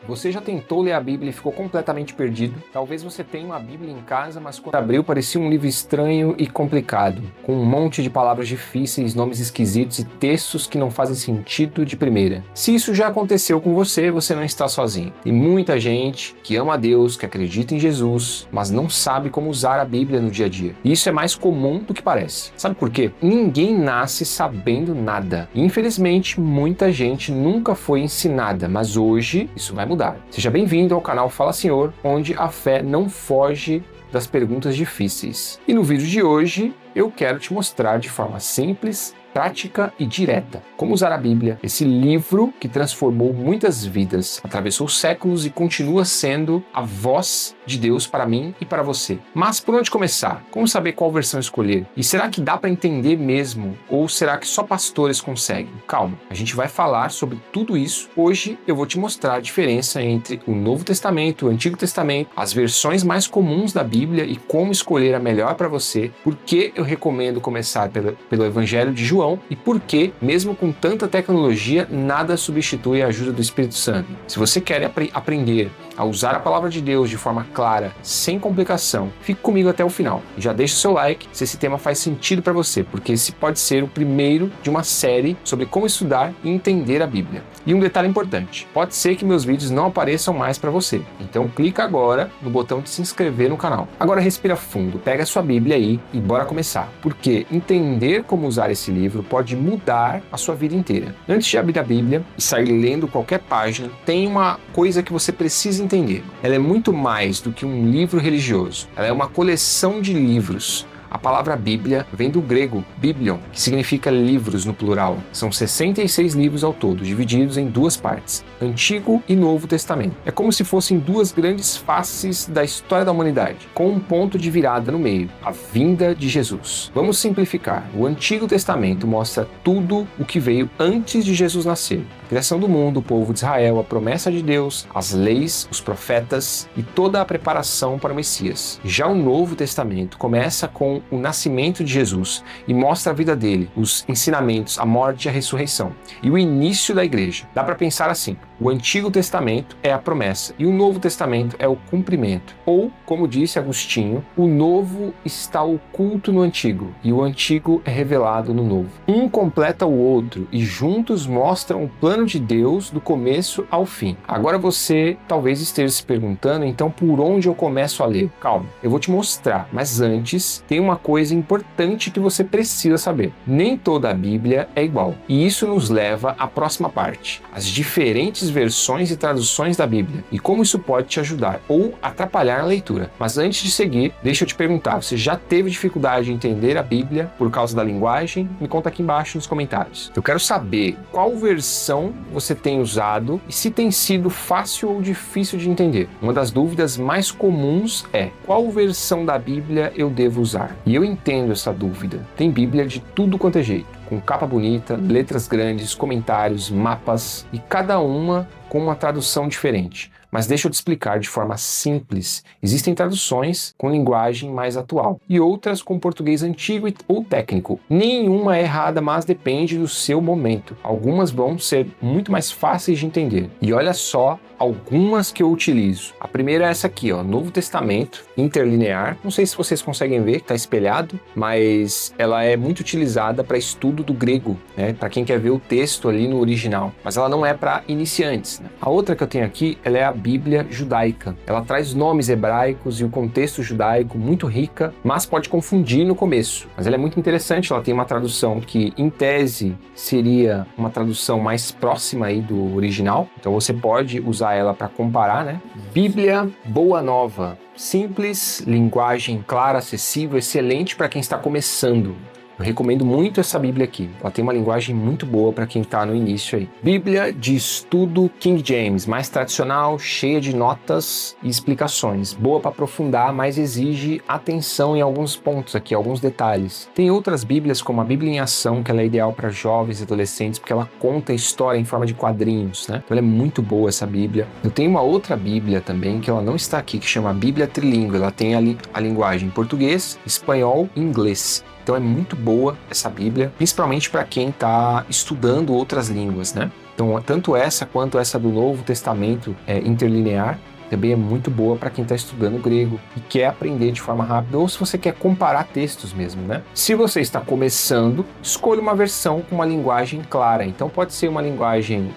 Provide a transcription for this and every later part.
Você já tentou ler a Bíblia e ficou completamente perdido? Talvez você tenha uma Bíblia em casa, mas quando abriu parecia um livro estranho e complicado, com um monte de palavras difíceis, nomes esquisitos e textos que não fazem sentido de primeira. Se isso já aconteceu com você, você não está sozinho. Tem muita gente que ama a Deus, que acredita em Jesus, mas não sabe como usar a Bíblia no dia a dia. E isso é mais comum do que parece. Sabe por quê? Ninguém nasce sabendo nada. Infelizmente, muita gente nunca foi ensinada, mas hoje isso vai mudar. Seja bem-vindo ao canal Fala Senhor, onde a fé não foge das perguntas difíceis. E no vídeo de hoje, eu quero te mostrar de forma simples, prática e direta como usar a Bíblia, esse livro que transformou muitas vidas, atravessou séculos e continua sendo a voz de Deus para mim e para você. Mas por onde começar? Como saber qual versão escolher? E será que dá para entender mesmo? Ou será que só pastores conseguem? Calma, a gente vai falar sobre tudo isso. Hoje eu vou te mostrar a diferença entre o Novo Testamento e o Antigo Testamento, as versões mais comuns da Bíblia e como escolher a melhor para você, por que eu recomendo começar pelo Evangelho de João e por que, mesmo com tanta tecnologia, nada substitui a ajuda do Espírito Santo. Se você quer aprender a usar a palavra de Deus de forma clara, sem complicação, fique comigo até o final. E já deixa o seu like se esse tema faz sentido para você, porque esse pode ser o primeiro de uma série sobre como estudar e entender a Bíblia. E um detalhe importante, pode ser que meus vídeos não apareçam mais para você, então clica agora no botão de se inscrever no canal. Agora respira fundo, pega a sua Bíblia aí e bora começar, porque entender como usar esse livro pode mudar a sua vida inteira. Antes de abrir a Bíblia e sair lendo qualquer página, tem uma coisa que você precisa entender. Ela é muito mais do que um livro religioso, ela é uma coleção de livros. A palavra Bíblia vem do grego biblion, que significa livros no plural. São 66 livros ao todo, divididos em duas partes, Antigo e Novo Testamento. É como se fossem duas grandes faces da história da humanidade, com um ponto de virada no meio, a vinda de Jesus. Vamos simplificar. O Antigo Testamento mostra tudo o que veio antes de Jesus nascer. A criação do mundo, o povo de Israel, a promessa de Deus, as leis, os profetas e toda a preparação para o Messias. Já o Novo Testamento começa com o nascimento de Jesus e mostra a vida dele, os ensinamentos, a morte e a ressurreição e o início da igreja. Dá para pensar assim: o Antigo Testamento é a promessa e o Novo Testamento é o cumprimento. Ou, como disse Agostinho, o novo está oculto no Antigo e o Antigo é revelado no Novo. Um completa o outro e juntos mostram o plano de Deus do começo ao fim. Agora você talvez esteja se perguntando, então por onde eu começo a ler? Calma, eu vou te mostrar, mas antes tem uma coisa importante que você precisa saber. Nem toda a Bíblia é igual e isso nos leva à próxima parte, as diferentes versões e traduções da Bíblia e como isso pode te ajudar ou atrapalhar a leitura. Mas antes de seguir, deixa eu te perguntar, você já teve dificuldade em entender a Bíblia por causa da linguagem? Me conta aqui embaixo nos comentários. Eu quero saber qual versão você tem usado e se tem sido fácil ou difícil de entender. Uma das dúvidas mais comuns é: qual versão da Bíblia eu devo usar? E eu entendo essa dúvida. Tem Bíblia de tudo quanto é jeito, com capa bonita, letras grandes, comentários, mapas e cada uma com uma tradução diferente. Mas deixa eu te explicar de forma simples. Existem traduções com linguagem mais atual e outras com português antigo ou técnico. Nenhuma é errada, mas depende do seu momento. Algumas vão ser muito mais fáceis de entender. E olha só algumas que eu utilizo. A primeira é essa aqui, ó, Novo Testamento, interlinear. Não sei se vocês conseguem ver, está espelhado, mas ela é muito utilizada para estudo do grego, né? Para quem quer ver o texto ali no original. Mas ela não é para iniciantes, né? A outra que eu tenho aqui, ela é a Bíblia judaica. Ela traz nomes hebraicos e o contexto judaico muito rica, mas pode confundir no começo. Mas ela é muito interessante, ela tem uma tradução que, em tese, seria uma tradução mais próxima aí do original. Então você pode usar ela para comparar, né? Bíblia Boa Nova. Simples, linguagem clara, acessível, excelente para quem está começando. Eu recomendo muito essa Bíblia aqui. Ela tem uma linguagem muito boa para quem está no início aí. Bíblia de estudo King James, mais tradicional, cheia de notas e explicações. Boa para aprofundar, mas exige atenção em alguns pontos aqui, alguns detalhes. Tem outras Bíblias, como a Bíblia em Ação, que ela é ideal para jovens e adolescentes, porque ela conta a história em forma de quadrinhos, né? Então ela é muito boa essa Bíblia. Eu tenho uma outra Bíblia também, que ela não está aqui, que chama Bíblia Trilingue. Ela tem ali a linguagem português, espanhol e inglês. Então é muito boa essa Bíblia, principalmente para quem está estudando outras línguas, né? Então, tanto essa quanto essa do Novo Testamento interlinear, também é muito boa para quem está estudando grego e quer aprender de forma rápida, ou se você quer comparar textos mesmo, né? Se você está começando, escolha uma versão com uma linguagem clara. Então pode ser uma linguagem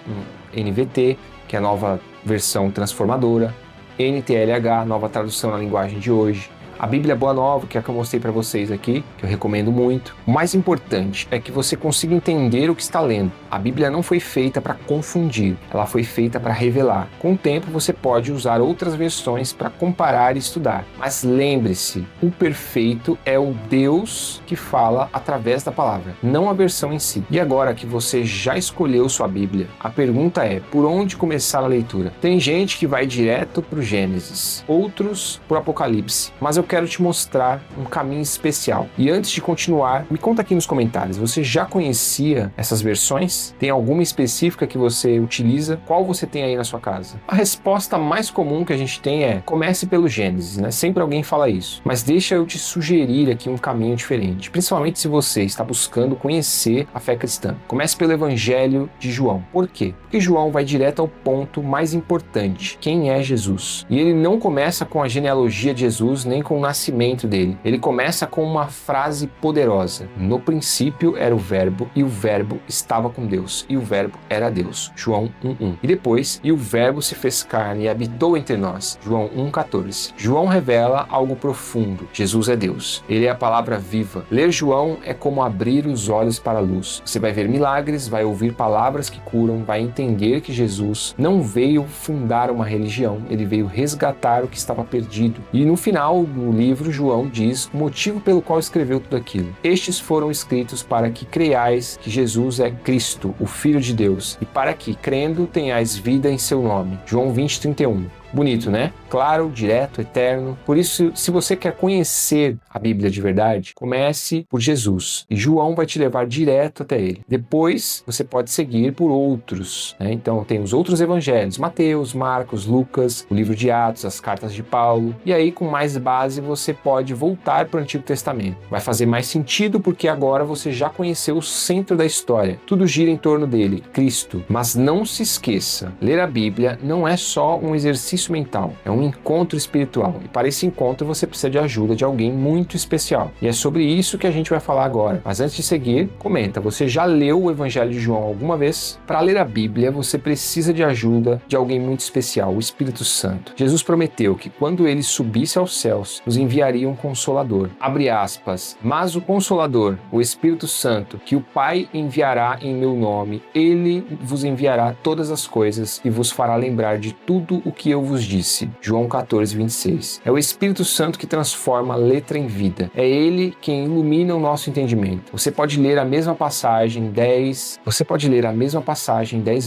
NVT, que é a nova versão transformadora, NTLH, nova tradução na linguagem de hoje, a Bíblia Boa Nova, que é a que eu mostrei para vocês aqui, que eu recomendo muito. O mais importante é que você consiga entender o que está lendo. A Bíblia não foi feita para confundir, ela foi feita para revelar. Com o tempo você pode usar outras versões para comparar e estudar. Mas lembre-se, o perfeito é o Deus que fala através da palavra, não a versão em si. E agora que você já escolheu sua Bíblia, a pergunta é, por onde começar a leitura? Tem gente que vai direto para o Gênesis, outros para o Apocalipse, mas eu quero te mostrar um caminho especial. E antes de continuar, me conta aqui nos comentários, você já conhecia essas versões? Tem alguma específica que você utiliza? Qual você tem aí na sua casa? A resposta mais comum que a gente tem é, comece pelo Gênesis, né? Sempre alguém fala isso. Mas deixa eu te sugerir aqui um caminho diferente, principalmente se você está buscando conhecer a fé cristã. Comece pelo Evangelho de João. Por quê? Porque João vai direto ao ponto mais importante. Quem é Jesus? E ele não começa com a genealogia de Jesus, nem com o nascimento dele. Ele começa com uma frase poderosa. No princípio era o verbo, e o verbo estava com Deus, e o verbo era Deus. João 1:1. E depois, e o verbo se fez carne e habitou entre nós. João 1:14. João revela algo profundo. Jesus é Deus. Ele é a palavra viva. Ler João é como abrir os olhos para a luz. Você vai ver milagres, vai ouvir palavras que curam, vai entender que Jesus não veio fundar uma religião, ele veio resgatar o que estava perdido. E no final, no livro, João diz o motivo pelo qual escreveu tudo aquilo. Estes foram escritos para que creiais que Jesus é Cristo, o Filho de Deus, e para que, crendo, tenhais vida em seu nome. João 20:31. Bonito, né? Claro, direto, eterno. Por isso, se você quer conhecer a Bíblia de verdade, comece por Jesus. E João vai te levar direto até ele. Depois, você pode seguir por outros, né? Então, tem os outros evangelhos. Mateus, Marcos, Lucas, o livro de Atos, as cartas de Paulo. E aí, com mais base, você pode voltar para o Antigo Testamento. Vai fazer mais sentido porque agora você já conheceu o centro da história. Tudo gira em torno dele, Cristo. Mas não se esqueça, ler a Bíblia não é só um exercício mental, é um encontro espiritual, e para esse encontro você precisa de ajuda de alguém muito especial, e é sobre isso que a gente vai falar agora. Mas antes de seguir, comenta, você já leu o Evangelho de João alguma vez? Para ler a Bíblia você precisa de ajuda de alguém muito especial, o Espírito Santo. Jesus prometeu que quando ele subisse aos céus, nos enviaria um Consolador, abre aspas, mas o Consolador, o Espírito Santo, que o Pai enviará em meu nome, ele vos enviará todas as coisas e vos fará lembrar de tudo o que eu vos disse. João 14:26. É o Espírito Santo que transforma a letra em vida. É ele quem ilumina o nosso entendimento. Você pode ler a mesma passagem 10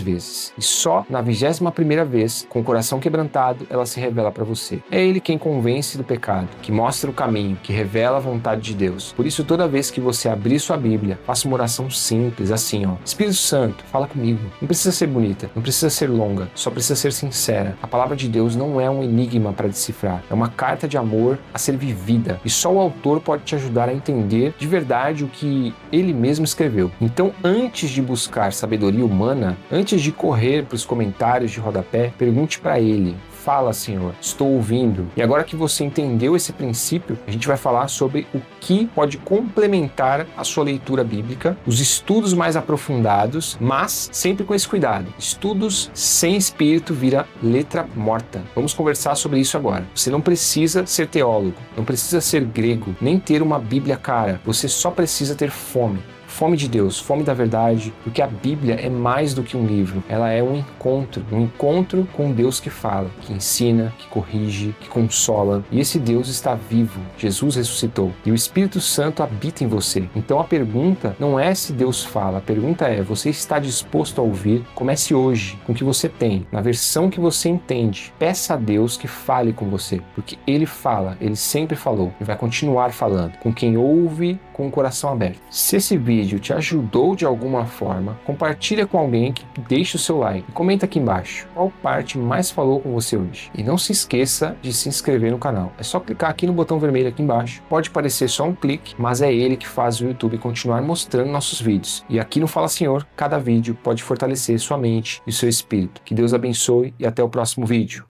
vezes. E só na 21ª vez, com o coração quebrantado, ela se revela para você. É ele quem convence do pecado, que mostra o caminho, que revela a vontade de Deus. Por isso, toda vez que você abrir sua Bíblia, faça uma oração simples, assim, ó. Espírito Santo, fala comigo. Não precisa ser bonita, não precisa ser longa, só precisa ser sincera. A palavra de Deus não é um enigma para decifrar, é uma carta de amor a ser vivida, e só o autor pode te ajudar a entender de verdade o que ele mesmo escreveu. Então, antes de buscar sabedoria humana, antes de correr para os comentários de rodapé, pergunte para ele. Fala, Senhor, estou ouvindo. E agora que você entendeu esse princípio, a gente vai falar sobre o que pode complementar a sua leitura bíblica, os estudos mais aprofundados, mas sempre com esse cuidado. Estudos sem espírito vira letra morta. Vamos conversar sobre isso agora. Você não precisa ser teólogo, não precisa ser grego, nem ter uma Bíblia cara. Você só precisa ter fome. Fome de Deus, fome da verdade, porque a Bíblia é mais do que um livro, ela é um encontro com Deus que fala, que ensina, que corrige, que consola, e esse Deus está vivo, Jesus ressuscitou, e o Espírito Santo habita em você. Então a pergunta não é se Deus fala, a pergunta é, você está disposto a ouvir? Comece hoje com o que você tem, na versão que você entende, peça a Deus que fale com você, porque Ele fala, Ele sempre falou, e vai continuar falando, com quem ouve com o coração aberto. Se esse vídeo vídeo te ajudou de alguma forma, compartilha com alguém, que deixe o seu like e comenta aqui embaixo qual parte mais falou com você hoje. E não se esqueça de se inscrever no canal. É só clicar aqui no botão vermelho aqui embaixo. Pode parecer só um clique, mas é ele que faz o YouTube continuar mostrando nossos vídeos. E aqui no Fala Senhor, cada vídeo pode fortalecer sua mente e seu espírito. Que Deus abençoe e até o próximo vídeo.